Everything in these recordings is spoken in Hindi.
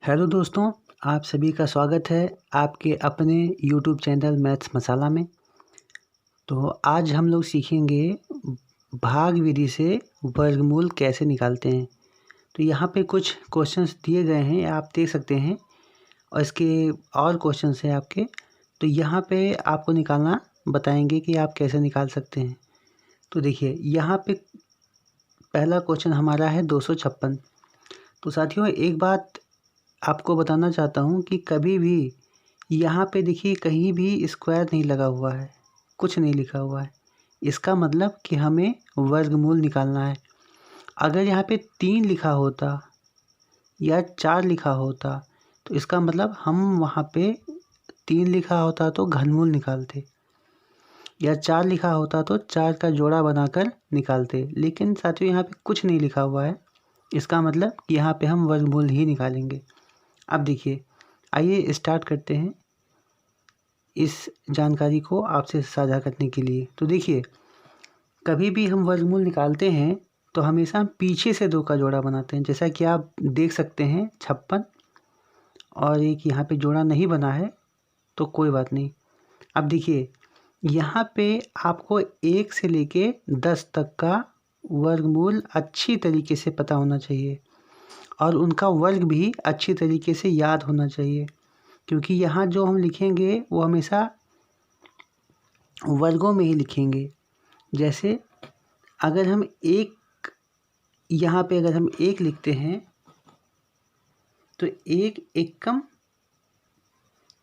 हेलो दोस्तों, आप सभी का स्वागत है आपके अपने यूट्यूब चैनल मैथ्स मसाला में। तो आज हम लोग सीखेंगे भाग विधि से वर्गमूल कैसे निकालते हैं। तो यहाँ पे कुछ क्वेश्चंस दिए गए हैं, आप देख सकते हैं, और इसके और क्वेश्चंस हैं आपके। तो यहाँ पे आपको निकालना बताएंगे कि आप कैसे निकाल सकते हैं। तो देखिए, यहाँ पे पहला क्वेश्चन हमारा है 256। तो साथियों, एक बात आपको बताना चाहता हूँ कि कभी भी यहाँ पे देखिए कहीं भी स्क्वायर नहीं लगा हुआ है, कुछ नहीं लिखा हुआ है। इसका मतलब कि हमें वर्गमूल निकालना है। अगर यहाँ पे 3 लिखा होता या 4 लिखा होता तो इसका मतलब हम वहाँ पे 3 लिखा होता तो घनमूल निकालते, या 4 लिखा होता तो 4 का जोड़ा बनाकर निकालते। लेकिन साथियों यहाँ पे कुछ नहीं लिखा हुआ है, इसका मतलब कि यहाँ पे हम वर्गमूल ही निकालेंगे। अब देखिए, आइए स्टार्ट करते हैं इस जानकारी को आपसे साझा करने के लिए। तो देखिए, कभी भी हम वर्गमूल निकालते हैं तो हमेशा हम पीछे से 2 का जोड़ा बनाते हैं। जैसा कि आप देख सकते हैं 56, और एक यहाँ पे जोड़ा नहीं बना है तो कोई बात नहीं। अब देखिए, यहाँ पे आपको 1 से लेके 10 तक का वर्गमूल अच्छी तरीके से पता होना चाहिए, और उनका वर्ग भी अच्छी तरीके से याद होना चाहिए, क्योंकि यहाँ जो हम लिखेंगे वो हमेशा वर्गों में ही लिखेंगे। जैसे अगर हम यहाँ पे अगर हम 1 लिखते हैं तो 1 एकम,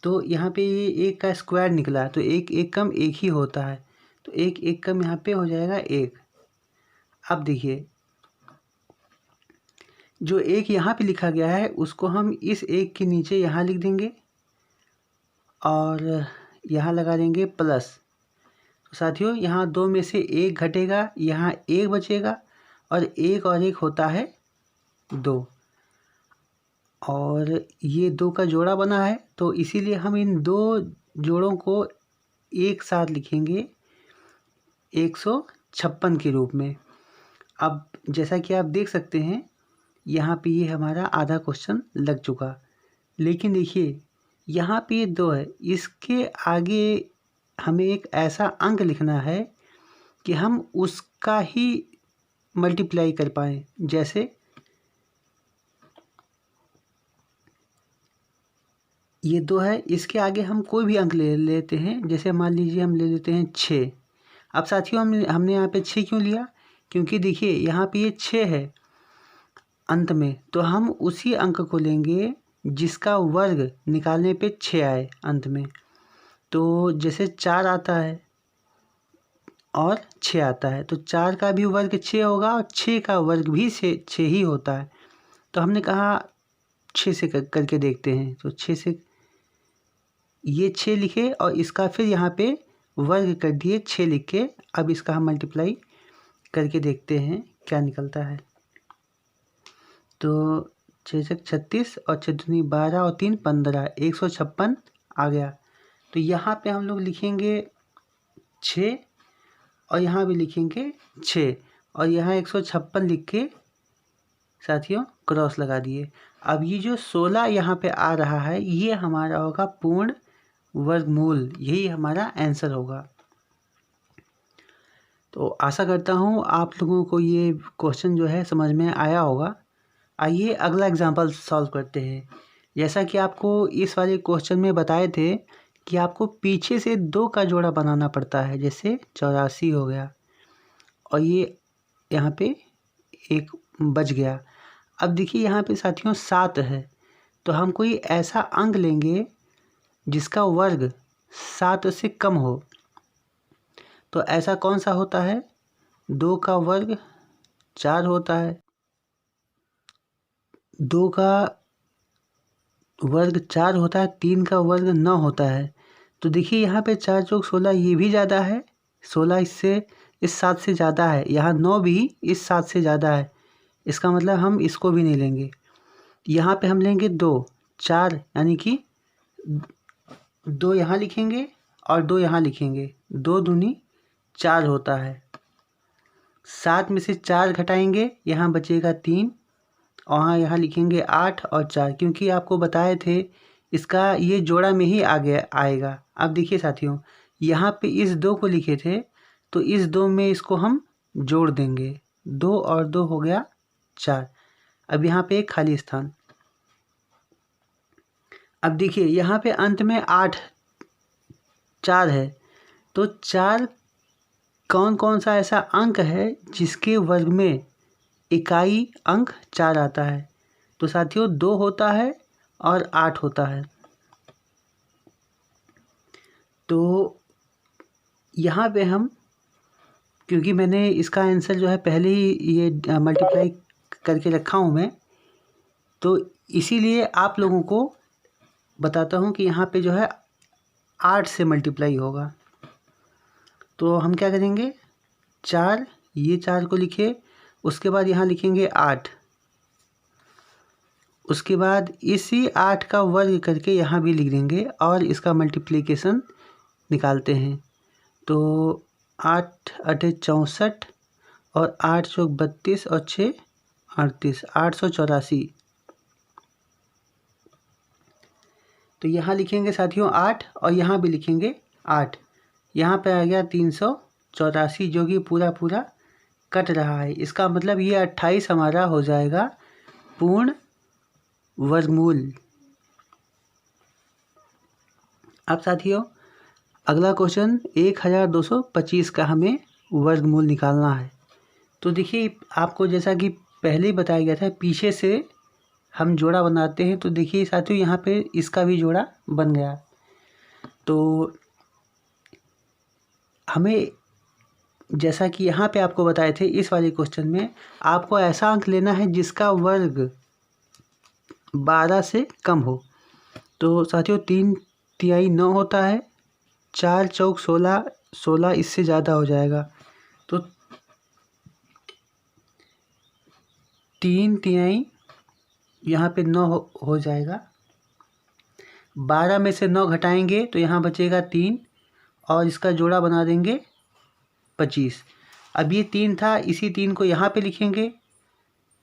तो यहाँ पे ये 1 का स्क्वायर निकला, तो 1 एकम 1 ही होता है, तो 1 एकम यहाँ पे हो जाएगा 1। अब देखिए, जो 1 यहाँ पे लिखा गया है उसको हम इस 1 के नीचे यहाँ लिख देंगे और यहाँ लगा देंगे प्लस। तो साथियों, यहाँ 2 में से 1 घटेगा, यहाँ 1 बचेगा, और 1 और 1 होता है 2, और ये 2 का जोड़ा बना है, तो इसीलिए हम इन 2 जोड़ों को एक साथ लिखेंगे 156 के रूप में। अब जैसा कि आप देख सकते हैं, यहाँ पे ये हमारा आधा क्वेश्चन लग चुका। लेकिन देखिए, यहाँ पे ये 2 है, इसके आगे हमें एक ऐसा अंक लिखना है कि हम उसका ही मल्टीप्लाई कर पाएँ। जैसे ये 2 है, इसके आगे हम कोई भी अंक ले लेते हैं। जैसे मान लीजिए हम ले लेते हैं 6। अब साथियों, हमने यहाँ पे 6 क्यों लिया? क्योंकि देखिए यहाँ पे ये 6 है अंत में, तो हम उसी अंक को लेंगे जिसका वर्ग निकालने पे 6 आए अंत में। तो जैसे 4 आता है और 6 आता है, तो 4 का भी वर्ग 6 होगा और 6 का वर्ग भी 6 ही होता है। तो हमने कहा 6 से करके देखते हैं, तो 6 से ये 6 लिखे और इसका फिर यहाँ पे वर्ग कर दिए 6 लिख के। अब इसका हम मल्टीप्लाई करके देखते हैं क्या निकलता है। तो 6 से 36 और 6 दूनी 12 और 3 15, 156 आ गया। तो यहाँ पे हम लोग लिखेंगे 6 और यहाँ भी लिखेंगे 6, और यहाँ 156 लिख के साथियों क्रॉस लगा दिए। अब ये जो 16 यहाँ पे आ रहा है, ये हमारा होगा पूर्ण वर्गमूल, यही हमारा आंसर होगा। तो आशा करता हूँ आप लोगों को ये क्वेश्चन जो है समझ में आया होगा। आइए अगला एग्जांपल सॉल्व करते हैं। जैसा कि आपको इस वाले क्वेश्चन में बताए थे कि आपको पीछे से 2 का जोड़ा बनाना पड़ता है। जैसे 84 हो गया और ये यहाँ पे 1 बच गया। अब देखिए यहाँ पे साथियों 7 है, तो हम कोई ऐसा अंक लेंगे जिसका वर्ग 7 से कम हो। तो ऐसा कौन सा होता है? 2 का वर्ग 4 होता है, 2 का वर्ग 4 होता है, 3 का वर्ग 9 होता है। तो देखिए यहाँ पे 4 चौक 16, ये भी ज़्यादा है, 16 इस 7 से ज़्यादा है, यहाँ 9 भी इस 7 से ज़्यादा है। इसका मतलब हम इसको भी नहीं लेंगे। यहाँ पे हम लेंगे 2, 4, यानी कि 2 यहाँ लिखेंगे और 2 यहाँ लिखेंगे, 2 दूनी 4 होता है। 7 में से 4 घटाएंगे, यहाँ बचेगा 3, वहाँ यहाँ लिखेंगे 8 और 4, क्योंकि आपको बताए थे इसका ये जोड़ा में ही आगे आएगा। अब देखिए साथियों, यहाँ पे इस 2 को लिखे थे तो इस 2 में इसको हम जोड़ देंगे, 2 और 2 हो गया 4। अब यहाँ पे एक खाली स्थान। अब देखिए यहाँ पे अंत में 8 4 है, तो 4 कौन कौन सा ऐसा अंक है जिसके वर्ग में इकाई अंक 4 आता है? तो साथियों 2 होता है और 8 होता है। तो यहाँ पे हम, क्योंकि मैंने इसका आंसर जो है पहले ही ये मल्टीप्लाई करके रखा हूँ मैं, तो इसीलिए आप लोगों को बताता हूँ कि यहाँ पे जो है 8 से मल्टीप्लाई होगा। तो हम क्या करेंगे, 4, ये 4 को लिखे, उसके बाद यहाँ लिखेंगे 8, उसके बाद इसी 8 का वर्ग करके यहाँ भी लिख देंगे और इसका मल्टीप्लिकेशन निकालते हैं। तो 8 8 64 और 8 चौक 32 और 6 38, 884। तो यहाँ लिखेंगे साथियों 8 और यहाँ भी लिखेंगे 8। यहाँ पे आ गया 384, जो कि पूरा पूरा कट रहा है। इसका मतलब ये 28 हमारा हो जाएगा पूर्ण वर्गमूल। अब साथियों अगला क्वेश्चन 1225 का हमें वर्गमूल निकालना है। तो देखिए आपको जैसा कि पहले ही बताया गया था, पीछे से हम जोड़ा बनाते हैं। तो देखिए साथियों यहाँ पे इसका भी जोड़ा बन गया। तो हमें जैसा कि यहाँ पे आपको बताए थे, इस वाले क्वेश्चन में आपको ऐसा अंक लेना है जिसका वर्ग 12 से कम हो। तो साथियों 3 तिहाई 9 होता है, 4 चौक 16, 16 इससे ज़्यादा हो जाएगा। तो 3 तिहाई यहाँ पे 9 हो जाएगा। 12 में से 9 घटाएंगे तो यहाँ बचेगा 3 और इसका जोड़ा बना देंगे 25। अब ये 3 था, इसी 3 को यहाँ पे लिखेंगे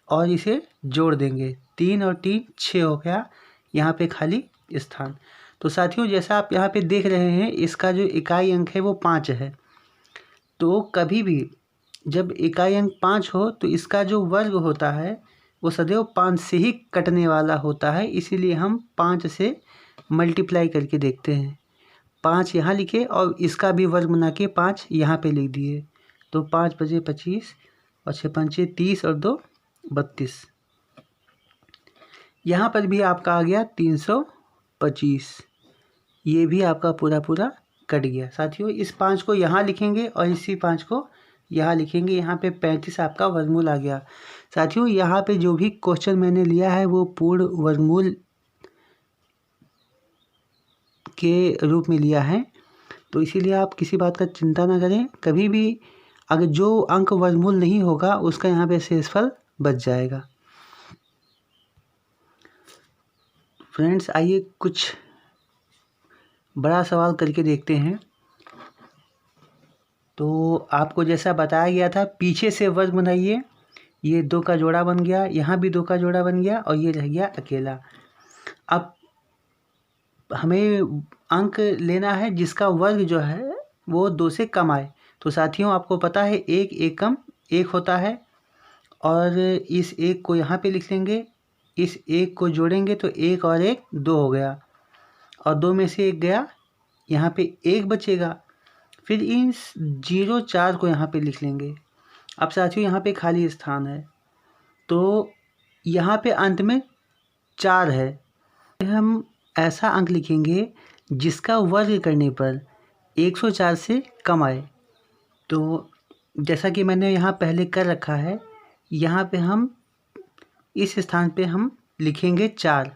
और इसे जोड़ देंगे। 3 और 3 6 हो गया, यहाँ पे खाली स्थान। तो साथियों जैसा आप यहाँ पे देख रहे हैं, इसका जो इकाई अंक है वो 5 है। तो कभी भी जब इकाई अंक 5 हो तो इसका जो वर्ग होता है वो सदैव 5 से ही कटने वाला होता है। इसीलिए हम 5 से मल्टीप्लाई करके देखते हैं। 5 यहाँ लिखे और इसका भी वर्ग बना के 5 यहाँ पे लिख दिए। तो 5 बजे 25 और 6 पंचे 30 और 2 32। यहाँ पर भी आपका आ गया 325। ये भी आपका पूरा पूरा कट गया। साथियों इस 5 को यहाँ लिखेंगे और इसी 5 को यहाँ लिखेंगे। यहाँ पे 35 आपका वर्गमूल आ गया। साथियों यहाँ पे जो भी क्वेश्चन मैंने लिया है वो पूर्ण वर्गमूल के रूप में लिया है। तो इसीलिए आप किसी बात का चिंता ना करें। कभी भी अगर जो अंक वर्गमूल नहीं होगा उसका यहाँ पे शेषफल बच जाएगा। फ्रेंड्स आइए कुछ बड़ा सवाल करके देखते हैं। तो आपको जैसा बताया गया था, पीछे से वर्ग बनाइए। ये 2 का जोड़ा बन गया, यहाँ भी 2 का जोड़ा बन गया और ये रह गया अकेला। अब हमें अंक लेना है जिसका वर्ग जो है वो 2 से कम आए। तो साथियों आपको पता है 1 एकम 1 होता है और इस 1 को यहाँ पे लिख लेंगे। इस 1 को जोड़ेंगे तो 1 और 1 2 हो गया और 2 में से 1 गया, यहाँ पे 1 बचेगा। फिर इस 0 4 को यहाँ पे लिख लेंगे। अब साथियों यहाँ पे खाली स्थान है तो यहाँ पे अंत में 4 है। हम ऐसा अंक लिखेंगे जिसका वर्ग करने पर 104 से कम आए। तो जैसा कि मैंने यहाँ पहले कर रखा है, यहाँ पे हम इस स्थान पे हम लिखेंगे 4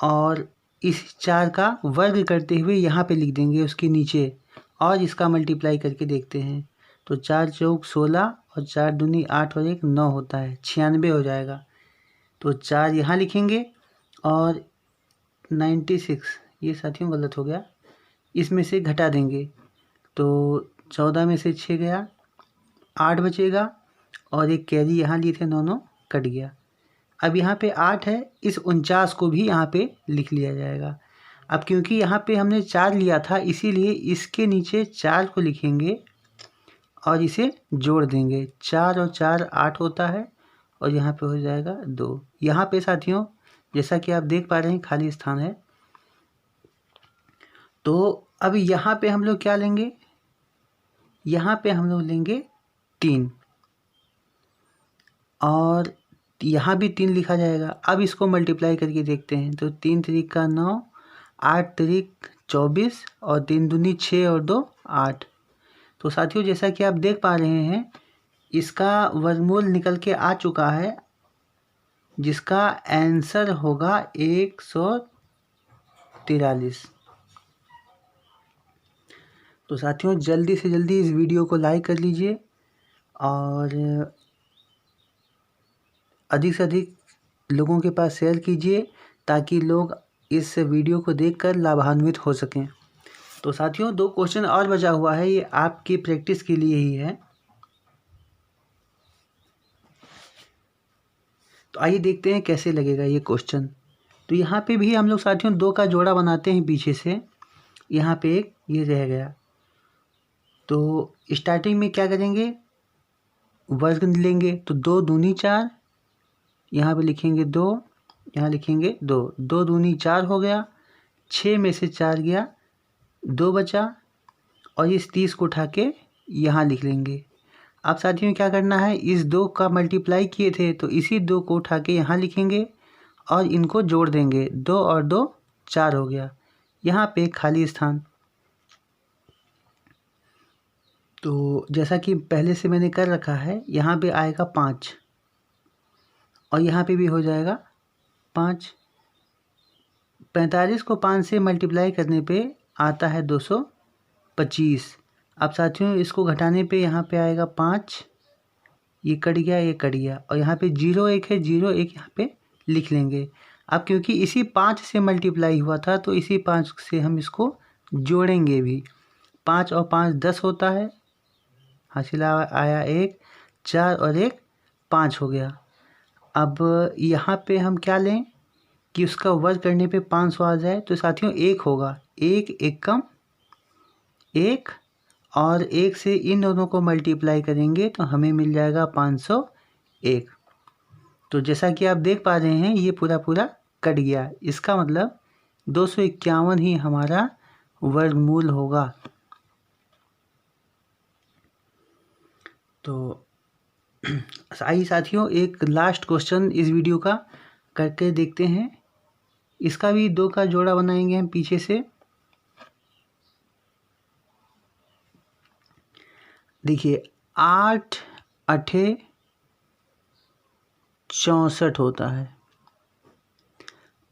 और इस 4 का वर्ग करते हुए यहाँ पे लिख देंगे उसके नीचे और इसका मल्टीप्लाई करके देखते हैं। तो 4 चौक 16 और 4 दूनी 8 और 1 9 होता है, 96 हो जाएगा। तो 4 यहाँ लिखेंगे और 96, ये साथियों गलत हो गया, इसमें से घटा देंगे। तो 14 में से 6 गया, 8 बचेगा और एक कैरी यहाँ लिए थे 9 9, कट गया। अब यहाँ पे 8 है, इस 49 को भी यहाँ पे लिख लिया जाएगा। अब क्योंकि यहाँ पे हमने 4 लिया था इसीलिए इसके नीचे 4 को लिखेंगे और इसे जोड़ देंगे। 4 और 4 8 होता है और यहाँ पे हो जाएगा 2। यहाँ पे साथियों जैसा कि आप देख पा रहे हैं खाली स्थान है। तो अब यहाँ पे हम लोग क्या लेंगे, यहाँ पे हम लोग लेंगे 3 और यहाँ भी 3 लिखा जाएगा। अब इसको मल्टीप्लाई करके देखते हैं तो 3 त्रिक का 9, 8 त्रिक 24 और 3 दूनी 6 और 2 8। तो साथियों जैसा कि आप देख पा रहे हैं इसका वर्गमूल निकल के आ चुका है, जिसका आंसर होगा 143। तो साथियों जल्दी से जल्दी इस वीडियो को लाइक कर लीजिए और अधिक से अधिक लोगों के पास शेयर कीजिए ताकि लोग इस वीडियो को देखकर लाभान्वित हो सकें। तो साथियों 2 क्वेश्चन और बचा हुआ है, ये आपकी प्रैक्टिस के लिए ही है। तो आइए देखते हैं कैसे लगेगा ये क्वेश्चन। तो यहाँ पे भी हम लोग साथियों 2 का जोड़ा बनाते हैं पीछे से। यहाँ पे एक ये रह गया, तो स्टार्टिंग में क्या करेंगे, वर्ग लेंगे। तो 2 दूनी 4, यहाँ पे लिखेंगे 2, यहाँ लिखेंगे 2, 2 दूनी 4 हो गया। 6 में से 4 गया, 2 बचा और इस 30 को उठा के यहाँ लिख लेंगे। अब साथियों क्या करना है, इस 2 का मल्टीप्लाई किए थे तो इसी 2 को उठा के यहाँ लिखेंगे और इनको जोड़ देंगे। 2 और 2 4 हो गया, यहाँ पे खाली स्थान। तो जैसा कि पहले से मैंने कर रखा है, यहाँ पे आएगा 5 और यहाँ पे भी हो जाएगा 5। 45 को 5 से मल्टीप्लाई करने पे आता है 225। अब साथियों इसको घटाने पे यहाँ पे आएगा 5, ये कट गया, ये कट गया और यहाँ पे 0 1 है, 0 1 यहाँ पे लिख लेंगे। अब क्योंकि इसी 5 से मल्टीप्लाई हुआ था तो इसी 5 से हम इसको जोड़ेंगे भी। 5 और 5 10 होता है, हासिल आया 1, 4 और 1 5 हो गया। अब यहाँ पे हम क्या लें कि उसका वर्ग करने पे 500 आ जाए। तो साथियों 1 होगा, 1 1 कम 1 और 1 से इन दोनों को मल्टीप्लाई करेंगे तो हमें मिल जाएगा 501। तो जैसा कि आप देख पा रहे हैं ये पूरा पूरा कट गया, इसका मतलब 251 ही हमारा वर्गमूल होगा। तो आइए साथियों एक लास्ट क्वेश्चन इस वीडियो का करके देखते हैं। इसका भी 2 का जोड़ा बनाएंगे हम पीछे से। देखिए 8 8 64 होता है।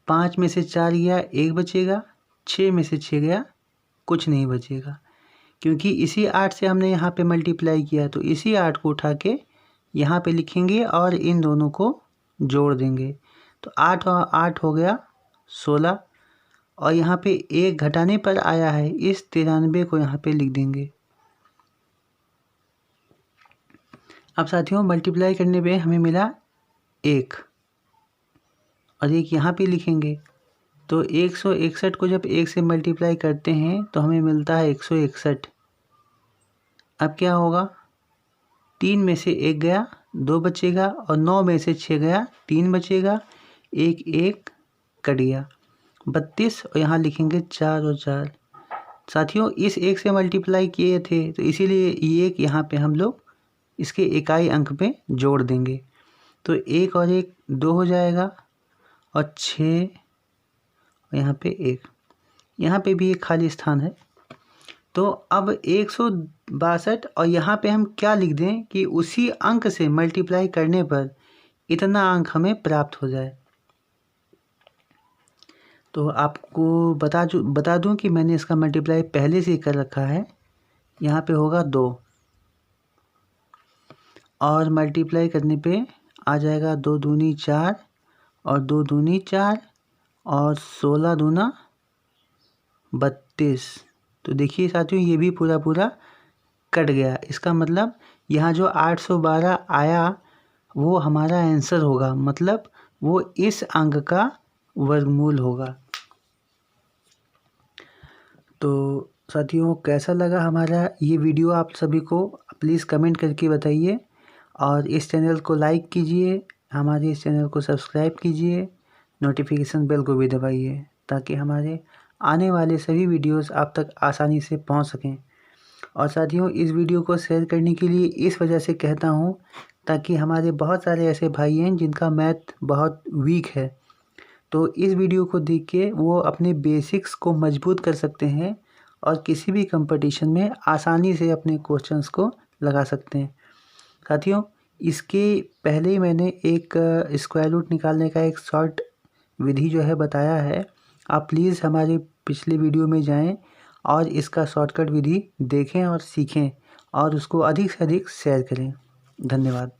5 में से 4 गया, 1 बचेगा। 6 में से 6 गया, कुछ नहीं बचेगा। क्योंकि इसी 8 से हमने यहाँ पे मल्टीप्लाई किया तो इसी 8 को उठा के यहाँ पे लिखेंगे और इन दोनों को जोड़ देंगे। तो 8 और 8 हो गया 16 और यहाँ पे 1 घटाने पर आया है, इस 93 को यहाँ पे लिख देंगे। अब साथियों मल्टीप्लाई करने पे हमें मिला 1 और 1 यहाँ पे लिखेंगे। तो 161 को जब 1 से मल्टीप्लाई करते हैं तो हमें मिलता है 161। अब क्या होगा, 3 में से 1 गया, 2 बचेगा और 9 में से 6 गया, 3 बचेगा। 1 1 कट गया 32 और यहाँ लिखेंगे 4 और 4। साथियों इस 1 से मल्टीप्लाई किए थे तो इसीलिए ये 1 यहाँ पे हम लोग इसके इकाई अंक में जोड़ देंगे। तो 1 और 1 2 हो जाएगा और 6 और यहाँ पे 1, यहाँ पे भी एक खाली स्थान है। तो अब 162 और यहाँ पे हम क्या लिख दें कि उसी अंक से मल्टीप्लाई करने पर इतना अंक हमें प्राप्त हो जाए। तो आपको बता दूं कि मैंने इसका मल्टीप्लाई पहले से ही कर रखा है। यहाँ पे होगा 2 और मल्टीप्लाई करने पे आ जाएगा 2 दूनी 4 और 2 दूनी 4 और 16 दूना 32। तो देखिए साथियों ये भी पूरा पूरा कट गया। इसका मतलब यहाँ जो 812 आया वो हमारा आंसर होगा, मतलब वो इस अंक का वर्गमूल होगा। तो साथियों, कैसा लगा हमारा ये वीडियो आप सभी को प्लीज़ कमेंट करके बताइए, और इस चैनल को लाइक कीजिए, हमारे इस चैनल को सब्सक्राइब कीजिए, नोटिफिकेशन बेल को भी दबाइए ताकि हमारे आने वाले सभी वीडियोस आप तक आसानी से पहुंच सकें। और साथियों, इस वीडियो को शेयर करने के लिए इस वजह से कहता हूं ताकि हमारे बहुत सारे ऐसे भाई हैं जिनका मैथ बहुत वीक है, तो इस वीडियो को देख के वो अपने बेसिक्स को मजबूत कर सकते हैं और किसी भी कंपटीशन में आसानी से अपने क्वेश्चंस को लगा सकते हैं। साथियों, इसके पहले ही मैंने एक स्क्वायर रूट निकालने का एक शॉर्ट विधि जो है बताया है। आप प्लीज़ हमारे पिछले वीडियो में जाएं और इसका शॉर्टकट विधि देखें और सीखें और उसको अधिक से अधिक शेयर करें। धन्यवाद।